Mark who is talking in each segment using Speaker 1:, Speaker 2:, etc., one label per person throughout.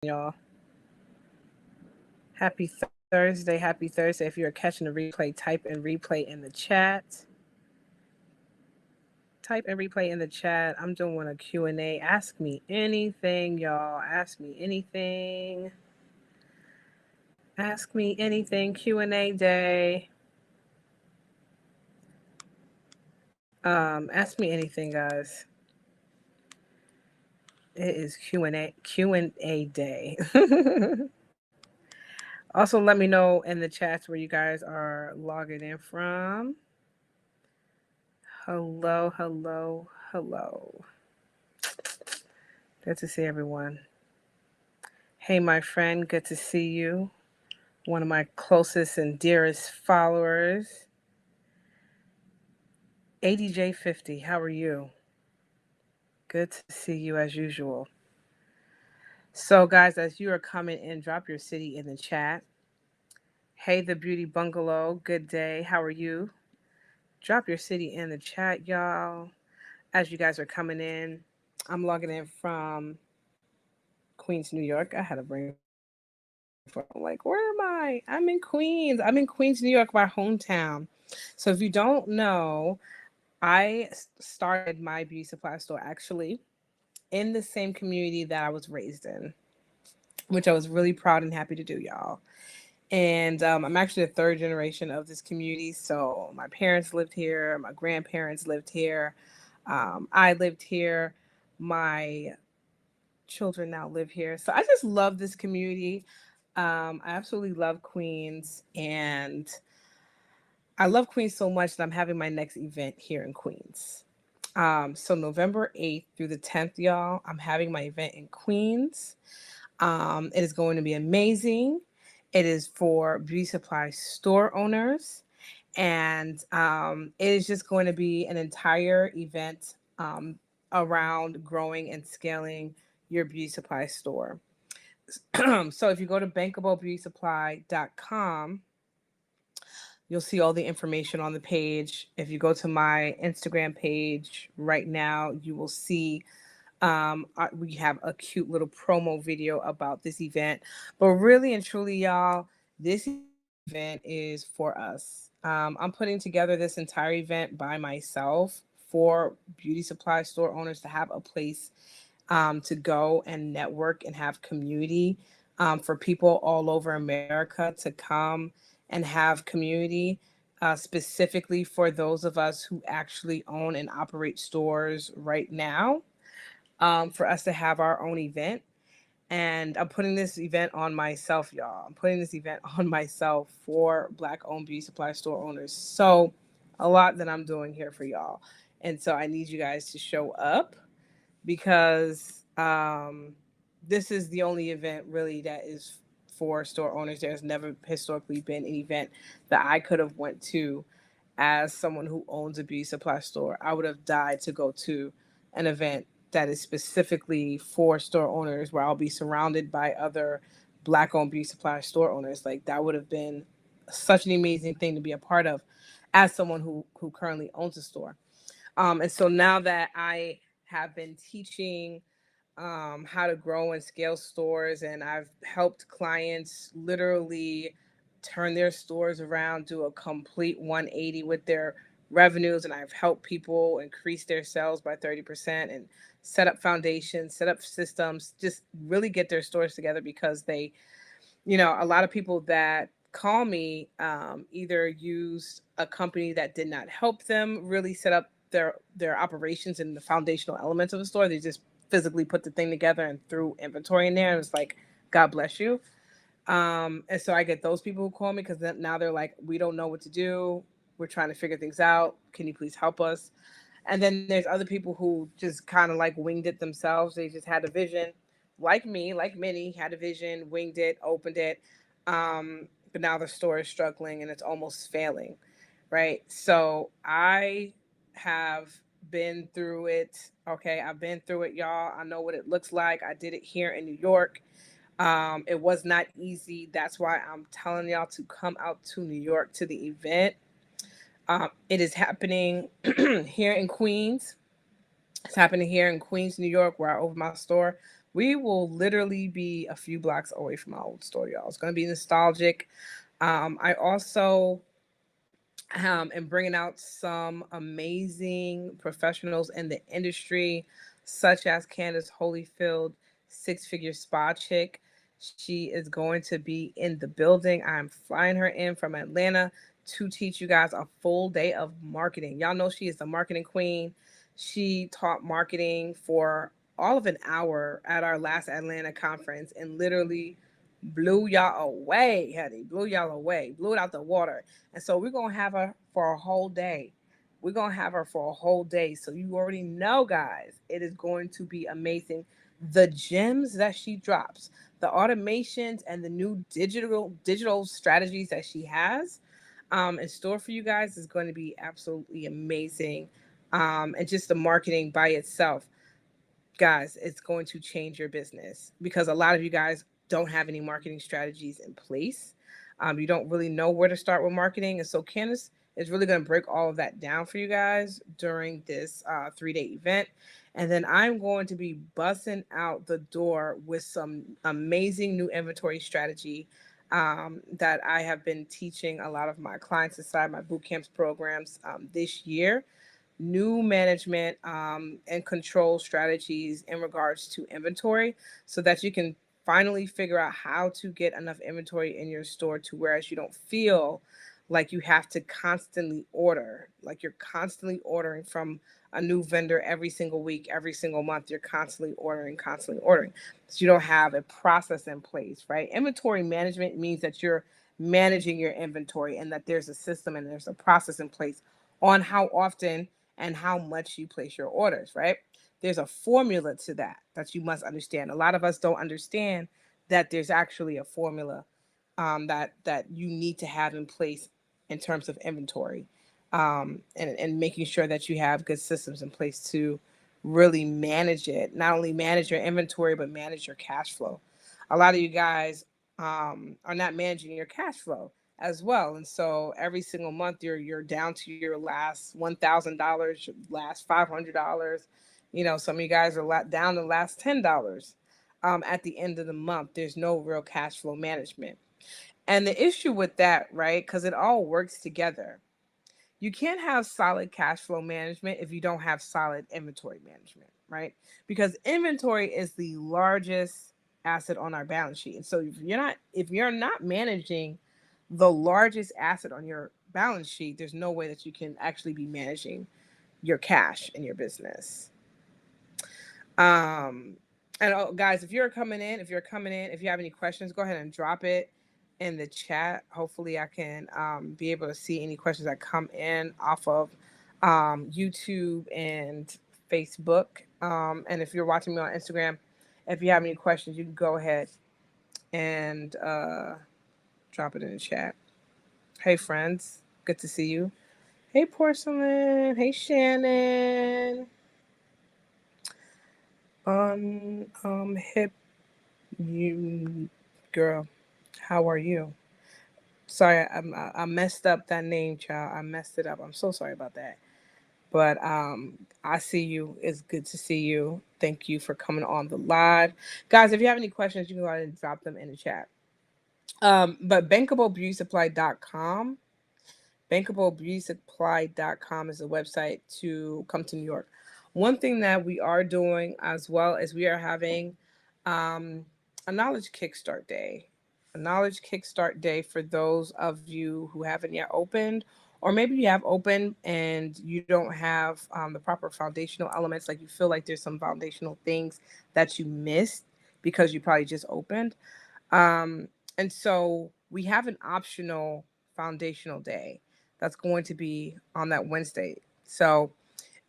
Speaker 1: y'all. Happy Thursday. Happy Thursday. If you're catching the replay, type in replay in the chat. Type in replay in the chat. I'm doing a Q&A. Ask me anything, y'all. Ask me anything. Ask me anything. Q&A day. Ask me anything, guys. It is Q&A day. Also, let me know in the chats where you guys are logging in from. Hello, hello, hello. Good to see everyone. Hey, my friend, good to see you. One of my closest and dearest followers. ADJ50, how are you? Good to see you as usual. So, guys, as you are coming in, drop your city in the chat. Hey, the Beauty Bungalow, good day. How are you? Drop your city in the chat, y'all. As you guys are coming in, I'm logging in from Queens, New York. I had a brain for like, where am I? I'm in Queens. I'm in Queens, New York, my hometown. So if you don't know, I started my beauty supply store actually in the same community that I was raised in, which I was really proud and happy to do, y'all. And I'm actually the third generation of this community. So my parents lived here, my grandparents lived here, I lived here, my children now live here. So I just love this community. I absolutely love Queens, and I love Queens so much that I'm having my next event here in Queens. So November 8th through the 10th, y'all, I'm having my event in Queens. It is going to be amazing. It is for beauty supply store owners, and it is just going to be an entire event around growing and scaling your beauty supply store. So if you go to bankablebeautysupply.com, you'll see all the information on the page. If you go to my Instagram page right now, you will see we have a cute little promo video about this event. But really and truly, y'all, this event is for us. I'm putting together this entire event by myself for beauty supply store owners to have a place to go and network and have community, for people all over America to come and have community, specifically for those of us who actually own and operate stores right now, for us to have our own event. And I'm putting this event on myself, y'all. I'm putting this event on myself for Black owned beauty supply store owners. So, a lot that I'm doing here for y'all. And so, I need you guys to show up because this is the only event really that is for store owners. There's never historically been an event that I could have went to as someone who owns a beauty supply store. I would have died to go to an event that is specifically for store owners where I'll be surrounded by other Black owned beauty supply store owners. Like, that would have been such an amazing thing to be a part of as someone who currently owns a store. And so now that I have been teaching how to grow and scale stores, and I've helped clients literally turn their stores around, do a complete 180 with their revenues, and I've helped people increase their sales by 30% and set up foundations, set up systems, just really get their stores together because they, a lot of people that call me either used a company that did not help them really set up their operations and the foundational elements of the store. They just physically put the thing together and threw inventory in there. And it's like, God bless you. And so I get those people who call me because now they're like, we don't know what to do. We're trying to figure things out. Can you please help us? And then there's other people who just kind of like winged it themselves. They just had a vision, like me, like many, had a vision, winged it, opened it. But now the store is struggling and it's almost failing, right? So I have been through it. Okay, I've been through it, y'all. I know what it looks like. I did it here in New York. It was not easy. That's why I'm telling y'all to come out to New York to the event. It is happening here in Queens. It's happening here in Queens, New York, where I opened my store. We will literally be a few blocks away from our old store, y'all. It's going to be nostalgic. I also and bringing out some amazing professionals in the industry, such as Candace Holyfield, six figure spa chick. She is going to be in the building. I'm flying her in from Atlanta to teach you guys a full day of marketing. Y'all know she is the marketing queen. She taught marketing for all of an hour at our last Atlanta conference and literally blew y'all away, honey. Blew y'all away. Blew it out the water. And so we're gonna have her for a whole day. We're gonna have her for a whole day. So you already know, guys, it is going to be amazing. The gems that she drops, the automations and the new digital strategies that she has in store for you guys is going to be absolutely amazing. And just the marketing by itself, guys, it's going to change your business because a lot of you guys don't have any marketing strategies in place. You don't really know where to start with marketing. And so Candace is really going to break all of that down for you guys during this 3 day event. And then I'm going to be busting out the door with some amazing new inventory strategy that I have been teaching a lot of my clients inside my boot camps programs this year. New management and control strategies in regards to inventory so that you can finally figure out how to get enough inventory in your store to whereas you don't feel like you have to constantly order, like you're constantly ordering from a new vendor every single week, every single month. You're constantly ordering, so you don't have a process in place, right? Inventory management means that you're managing your inventory and that there's a system and there's a process in place on how often and how much you place your orders, right? There's a formula to that you must understand. A lot of us don't understand that there's actually a formula that you need to have in place in terms of inventory, and making sure that you have good systems in place to really manage it. Not only manage your inventory, but manage your cash flow. A lot of you guys are not managing your cash flow as well, and so every single month you're down to your last $1,000, last $500. You know, some of you guys are down to the last $10 at the end of the month. There's no real cash flow management. And the issue with that, right? Because it all works together. You can't have solid cash flow management if you don't have solid inventory management, right? Because inventory is the largest asset on our balance sheet. And so if you're not managing the largest asset on your balance sheet, there's no way that you can actually be managing your cash in your business. Um, and oh, guys, if you have any questions, go ahead and drop it in the chat. Hopefully, I can be able to see any questions that come in off of YouTube and Facebook. And if you're watching me on Instagram, if you have any questions, you can go ahead and drop it in the chat. Hey, friends, good to see you. Hey, Porcelain. Hey, Shannon. Hip You girl, how are you? Sorry, I messed up that name, child. I messed it up. I'm so sorry about that. But I see you. It's good to see you. Thank you for coming on the live, guys. If you have any questions, you can go ahead and drop them in the chat. But bankablebeautysupply.com. Bankablebeautysupply.com is a website to come to New York. One thing that we are doing as well is we are having um, a knowledge kickstart day. A knowledge kickstart day for those of you who haven't yet opened, or maybe you have opened and you don't have the proper foundational elements. Like you feel like there's some foundational things that you missed because you probably just opened. Um, and so we have an optional foundational day that's going to be on that Wednesday. So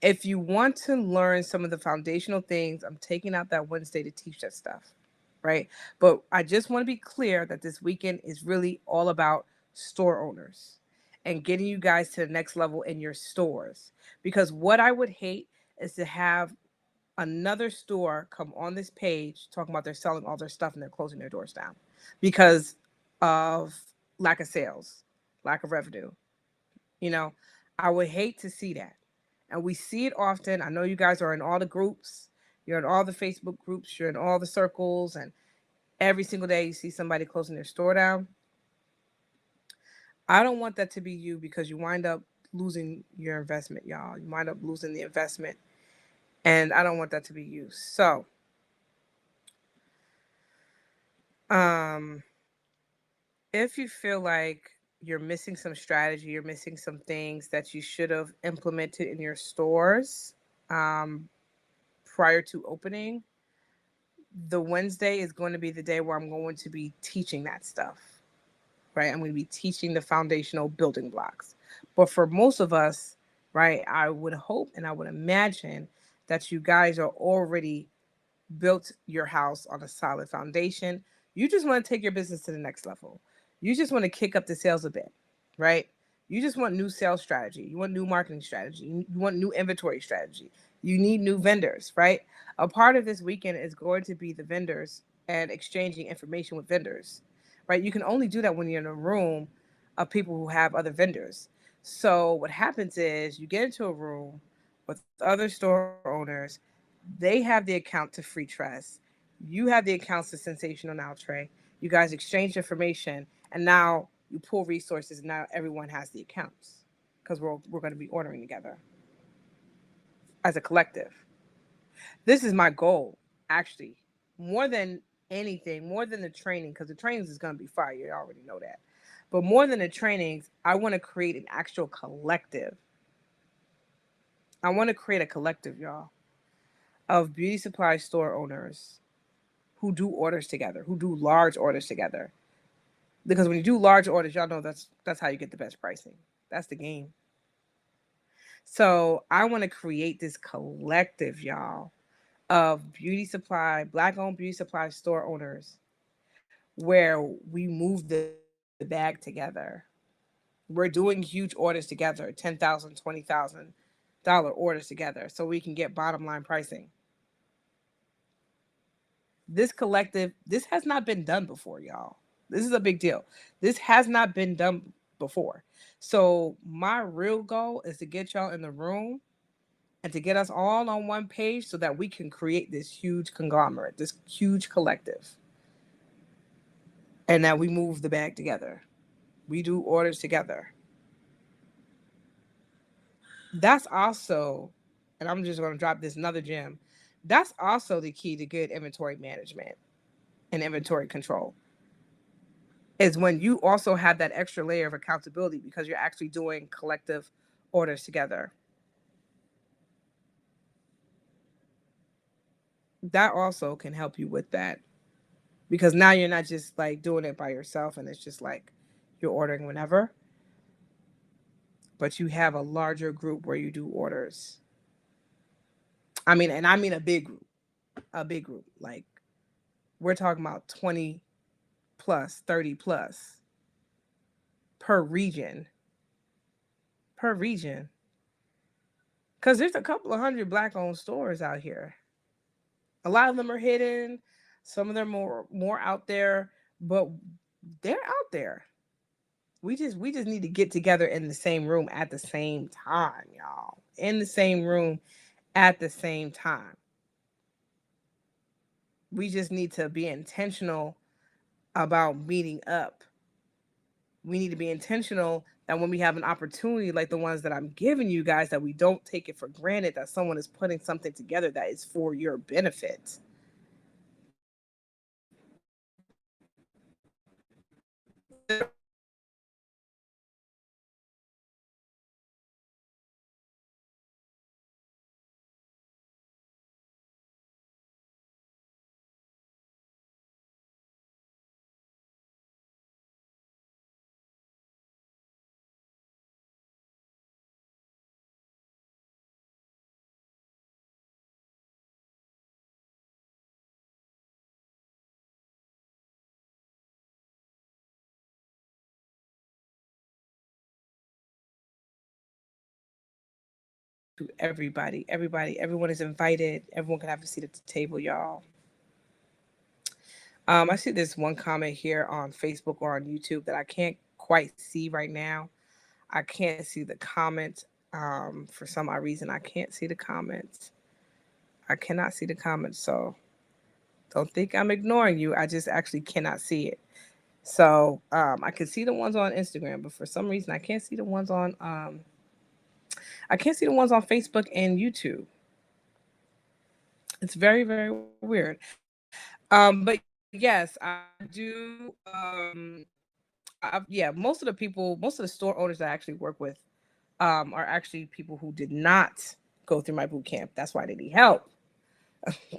Speaker 1: if you want to learn some of the foundational things, I'm taking out that Wednesday to teach that stuff, right? But I just want to be clear that this weekend is really all about store owners and getting you guys to the next level in your stores. Because what I would hate is to have another store come on this page talking about they're selling all their stuff and they're closing their doors down because of lack of sales, lack of revenue. You know, I would hate to see that. And we see it often. I know you guys are in all the groups. You're in all the Facebook groups, you're in all the circles, and every single day you see somebody closing their store down. I don't want that to be you because you wind up losing your investment, y'all. You wind up losing the investment. And I don't want that to be you. So, um, if you feel like you're missing some strategy, you're missing some things that you should have implemented in your stores um, prior to opening, the Wednesday is going to be the day where I'm going to be teaching that stuff, right? I'm going to be teaching the foundational building blocks. But for most of us, right, I would hope and I would imagine that you guys are already built your house on a solid foundation. You just want to take your business to the next level. You just want to kick up the sales a bit, right? You just want new sales strategy. You want new marketing strategy. You want new inventory strategy. You need new vendors, right? A part of this weekend is going to be the vendors and exchanging information with vendors, right? You can only do that when you're in a room of people who have other vendors. So what happens is you get into a room with other store owners. They have the account to Free Trust. You have the accounts to Sensational Now Trey. You guys exchange information, and now you pull resources, and now everyone has the accounts because we're going to be ordering together as a collective. This is my goal, actually, more than anything, more than the training, because the trainings is going to be fire. You already know that. But more than the trainings, I want to create an actual collective. I want to create a collective, y'all, of beauty supply store owners who do orders together, who do large orders together. Because when you do large orders, y'all know that's how you get the best pricing. That's the game. So I want to create this collective, y'all, of beauty supply, black owned beauty supply store owners where we move the bag together. We're doing huge orders together, $10,000, $20,000 orders together, so we can get bottom line pricing. This collective, this has not been done before, y'all. This is a big deal. This has not been done before. So my real goal is to get y'all in the room and to get us all on one page so that we can create this huge conglomerate, this huge collective, and that we move the bag together. We do orders together. That's also, and I'm just going to drop this another gem. That's also the key to good inventory management and inventory control, is when you also have that extra layer of accountability because you're actually doing collective orders together. That also can help you with that because now you're not just like doing it by yourself and it's just like you're ordering whenever, but you have a larger group where you do orders. I mean a big group. Like we're talking about 20 plus, 30 plus per region, per region. Because there's a couple of hundred black owned stores out here. A lot of them are hidden. Some of them are more out there, but they're out there. We just need to get together in the same room at the same time, y'all. In the same room at the same time. We just need to be intentional about meeting up. We need to be intentional that when we have an opportunity like the ones that I'm giving you guys, that we don't take it for granted that someone is putting something together that is for your benefit. To everyone is invited. Everyone can have a seat at the table, y'all. I see this one comment here on Facebook or on YouTube that I can't quite see right now. I can't see the comments. For some odd reason, I can't see the comments. I cannot see the comments, so don't think I'm ignoring you. I just actually cannot see it. So I can see the ones on Instagram, but for some reason I can't see the ones on Facebook and YouTube. It's very, very weird. But yes, I do. Yeah, most of the people, most of the store owners that I actually work with, are actually people who did not go through my boot camp. That's why they need help.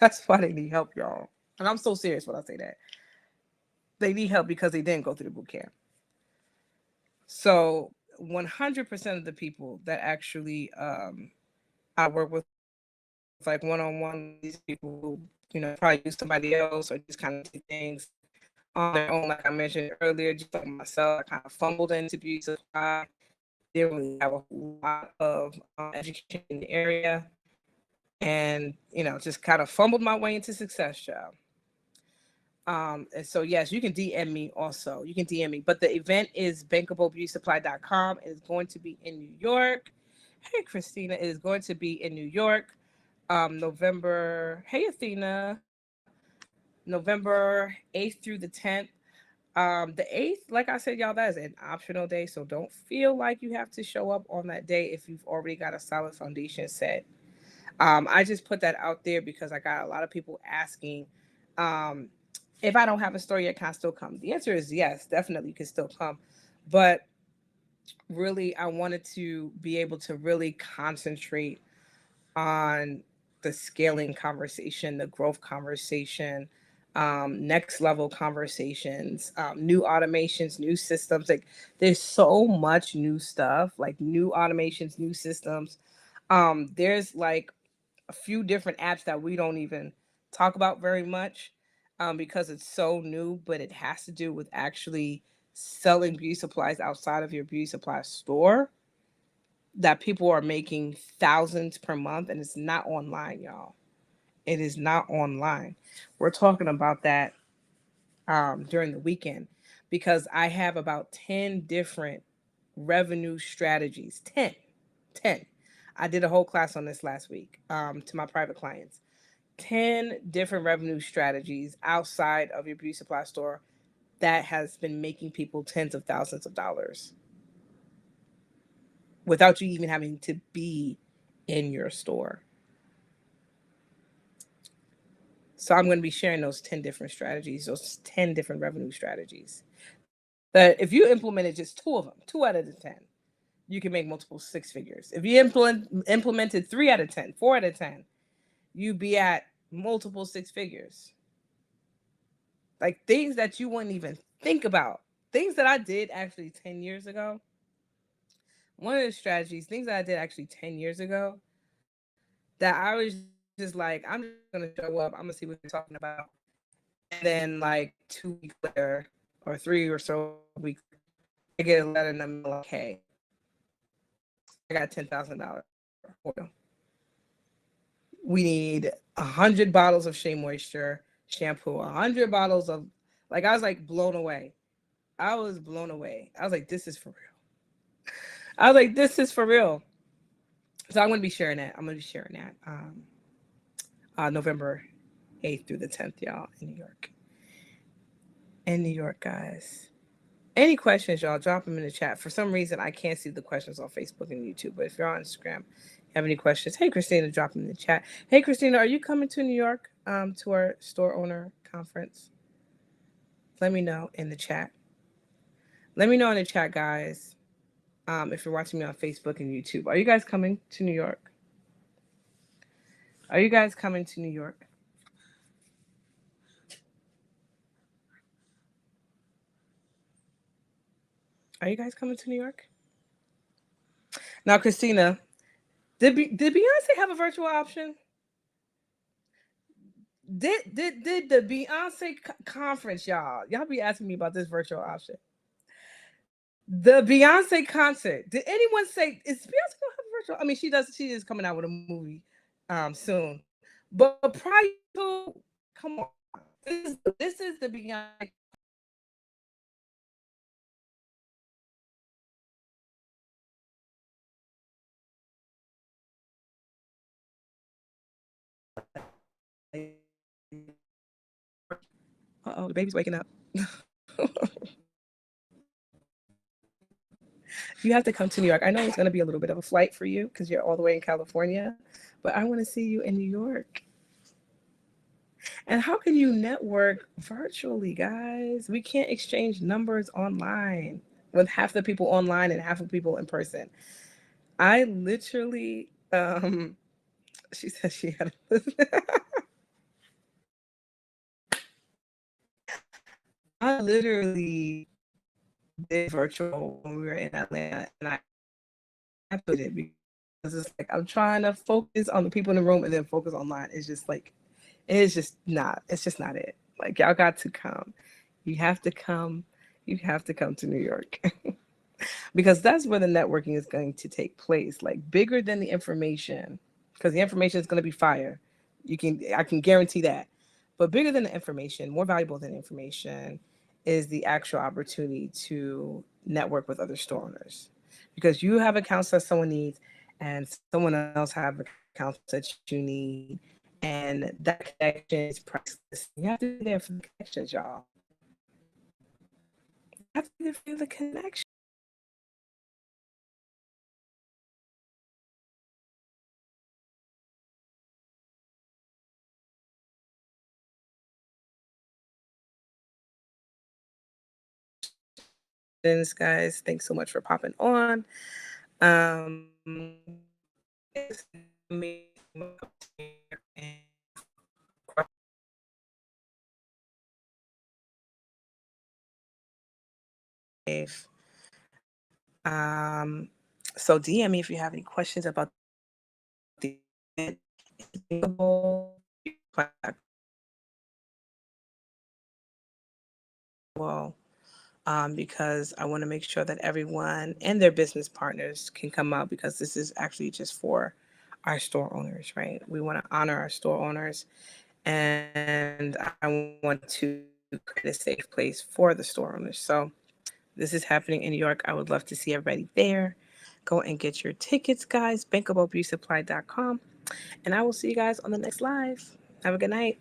Speaker 1: That's why they need help, y'all. And I'm so serious when I say that. They need help because they didn't go through the boot camp. So 100% of the people that actually I work with like one-on-one with these people who, probably use somebody else or just kind of do things on their own, like I mentioned earlier, just like myself, I kind of fumbled into beauty supply, didn't really have a whole lot of education in the area, and just kind of fumbled my way into success, child. And so yes, you can DM me also. You can DM me. But the event is bankablebeautysupply.com. It is going to be in New York. Hey Christina, it is going to be in New York. November, hey Athena, November 8th through the 10th. The 8th, like I said, y'all, that is an optional day. So don't feel like you have to show up on that day if you've already got a solid foundation set. I just put that out there because I got a lot of people asking, um, if I don't have a store yet, can I still come? The answer is yes, definitely you can still come. But really, I wanted to be able to really concentrate on the scaling conversation, the growth conversation, next level conversations, new automations, new systems. Like there's so much new stuff, like new automations, new systems. There's like a few different apps that we don't even talk about very much, because it's so new, but it has to do with actually selling beauty supplies outside of your beauty supply store that people are making thousands per month, and it's not online, y'all. It is not online. We're talking about that during the weekend because I have about 10 different revenue strategies. 10. 10. I did a whole class on this last week, to my private clients. 10 different revenue strategies outside of your beauty supply store that has been making people tens of thousands of dollars without you even having to be in your store. So I'm going to be sharing those 10 different strategies, those 10 different revenue strategies. That if you implemented just two of them, 2 out of the 10, you can make multiple six figures. If you implemented 3 out of 10, 4 out of 10, you'd be at multiple six figures. Like things that you wouldn't even think about. Things that I did actually 10 years ago. One of the strategies, things that I did actually 10 years ago, that I was just like, I'm just going to show up. I'm going to see what you're talking about. And then like 2 weeks later, or 3 or so weeks, I get a letter in the mail like, hey, I got $10,000 oil. We need 100 bottles of Shea Moisture shampoo, 100 bottles of, like, I was like blown away. I was blown away. I was like, this is for real. I was like, this is for real. So I'm going to be sharing that. I'm going to be sharing that November 8th through the 10th, y'all, in New York. In New York, guys. Any questions, y'all, drop them in the chat. For some reason, I can't see the questions on Facebook and YouTube, but if you're on Instagram, you have any questions, hey, Christina, drop them in the chat. Hey, Christina, are you coming to New York to our store owner conference? Let me know in the chat. Let me know in the chat, guys, if you're watching me on Facebook and YouTube. Are you guys coming to New York? Are you guys coming to New York? Are you guys coming to New York? Now, Christina, did Beyonce have a virtual option? Did the Beyonce conference, y'all be asking me about this virtual option? The Beyonce concert. Did anyone say is Beyonce gonna have a virtual? I mean, she does. She is coming out with a movie soon, but prior to, come on, this is the Beyonce. Uh-oh, the baby's waking up. You have to come to New York. I know it's going to be a little bit of a flight for you because you're all the way in California, but I want to see you in New York. And how can you network virtually, guys? We can't exchange numbers online with half the people online and half the people in person. I literally, she said she had. I literally did virtual when we were in Atlanta, and I put it because it's like I'm trying to focus on the people in the room and then focus online. It's just like it's just not. It's just not it. Like y'all got to come. You have to come. You have to come to New York. Because that's where the networking is going to take place, like bigger than the information, because the information is going to be fire. I can guarantee that. But bigger than the information, more valuable than information, is the actual opportunity to network with other store owners, because you have accounts that someone needs and someone else have accounts that you need, and that connection is priceless. You have to be there for the connections, y'all. You have to be there for the connection. Guys, thanks so much for popping on. It's um, so DM me if you have any questions about the event. Well, because I want to make sure that everyone and their business partners can come out, because this is actually just for our store owners, right? We want to honor our store owners, and I want to create a safe place for the store owners. So this is happening in New York. I would love to see everybody there. Go and get your tickets, guys. Bankofbeautysupply.com. And I will see you guys on the next live. Have a good night.